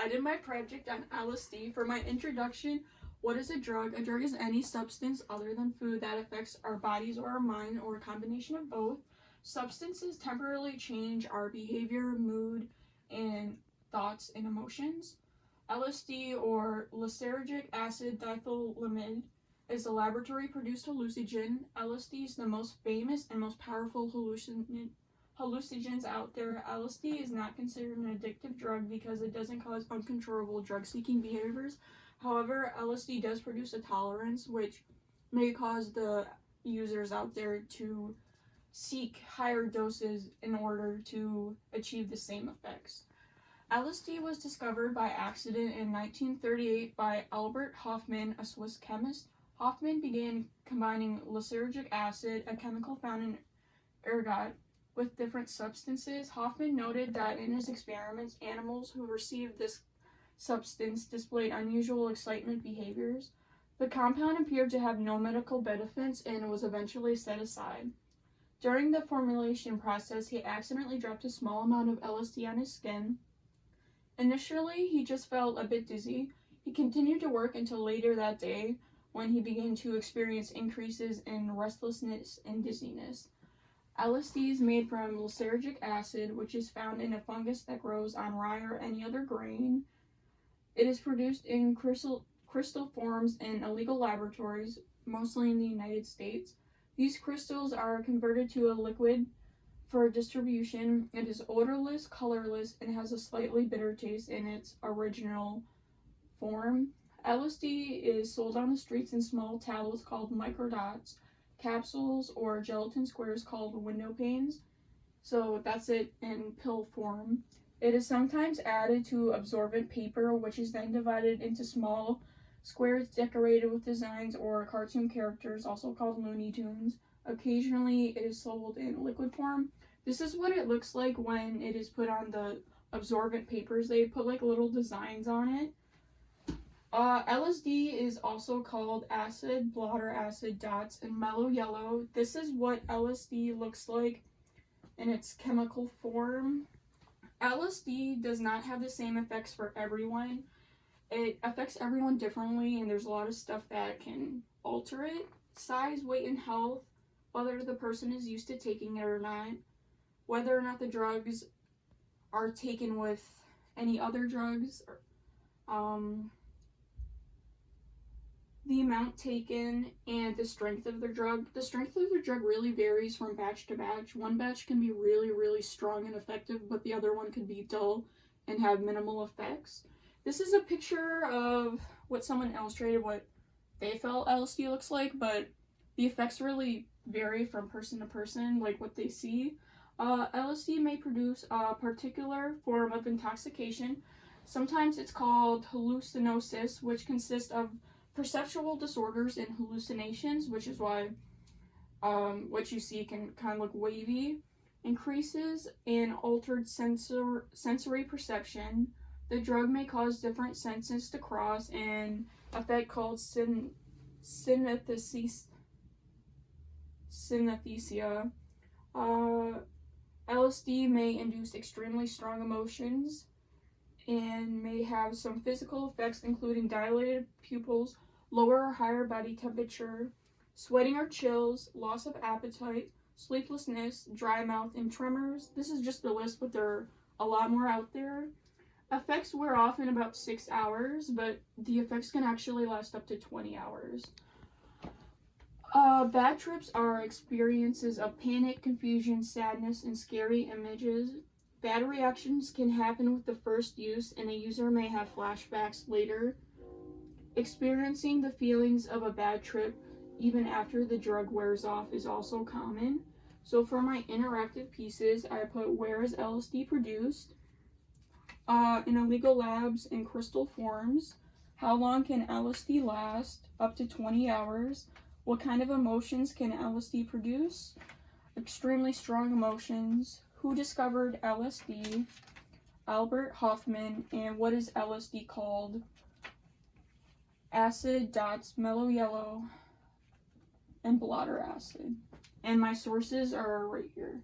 I did my project on LSD. For my introduction, what is a drug? A drug is any substance other than food that affects our bodies or our mind, or a combination of both. Substances temporarily change our behavior, mood, and thoughts and emotions. LSD, or lysergic acid diethylamide, is a laboratory-produced hallucinogen. LSD is the most famous and most powerful hallucinogens out there. LSD is not considered an addictive drug because it doesn't cause uncontrollable drug-seeking behaviors. However, LSD does produce a tolerance, which may cause the users out there to seek higher doses in order to achieve the same effects. LSD was discovered by accident in 1938 by Albert Hofmann, a Swiss chemist. Hofmann began combining lysergic acid, a chemical found in ergot, with different substances. Hofmann noted that in his experiments, animals who received this substance displayed unusual excitement behaviors. The compound appeared to have no medical benefits and was eventually set aside. During the formulation process, he accidentally dropped a small amount of LSD on his skin. Initially, he just felt a bit dizzy. He continued to work until later that day, when he began to experience increases in restlessness and dizziness. LSD is made from lysergic acid, which is found in a fungus that grows on rye or any other grain. It is produced in crystal forms in illegal laboratories, mostly in the United States. These crystals are converted to a liquid for distribution. It is odorless, colorless, and has a slightly bitter taste in its original form. LSD is sold on the streets in small tablets called microdots, capsules or gelatin squares called window panes. So that's it in pill form. It is sometimes added to absorbent paper, which is then divided into small squares decorated with designs or cartoon characters, also called Looney Tunes. Occasionally, it is sold in liquid form. This is what it looks like when it is put on the absorbent papers. They put like little designs on it. LSD is also called acid, blotter acid, dots, and mellow yellow. This is what LSD looks like in its chemical form. LSD does not have the same effects for everyone. It affects everyone differently, and there's a lot of stuff that can alter it. Size, weight, and health, whether the person is used to taking it or not, whether or not the drugs are taken with any other drugs, the amount taken, and the strength of the drug. The strength of the drug really varies from batch to batch. One batch can be really, really strong and effective, but the other one could be dull and have minimal effects. This is a picture of what someone illustrated what they felt LSD looks like, but the effects really vary from person to person, like what they see. LSD may produce a particular form of intoxication. Sometimes it's called hallucinosis, which consists of perceptual disorders and hallucinations, which is why what you see can kind of look wavy. Increases in altered sensory perception. The drug may cause different senses to cross and affect called synesthesia. LSD may induce extremely strong emotions and may have some physical effects, including dilated pupils, lower or higher body temperature, sweating or chills, loss of appetite, sleeplessness, dry mouth, and tremors. This is just a list, but there are a lot more out there. Effects wear off in about 6 hours, but the effects can actually last up to 20 hours. Bad trips are experiences of panic, confusion, sadness, and scary images. Bad reactions can happen with the first use, and a user may have flashbacks later. Experiencing the feelings of a bad trip even after the drug wears off is also common. So for my interactive pieces, I put where is LSD produced, in illegal labs in crystal forms, how long can LSD last, up to 20 hours, what kind of emotions can LSD produce, extremely strong emotions, who discovered LSD, Albert Hofmann, and what is LSD called, acid, dots, mellow yellow, and blotter acid. And my sources are right here.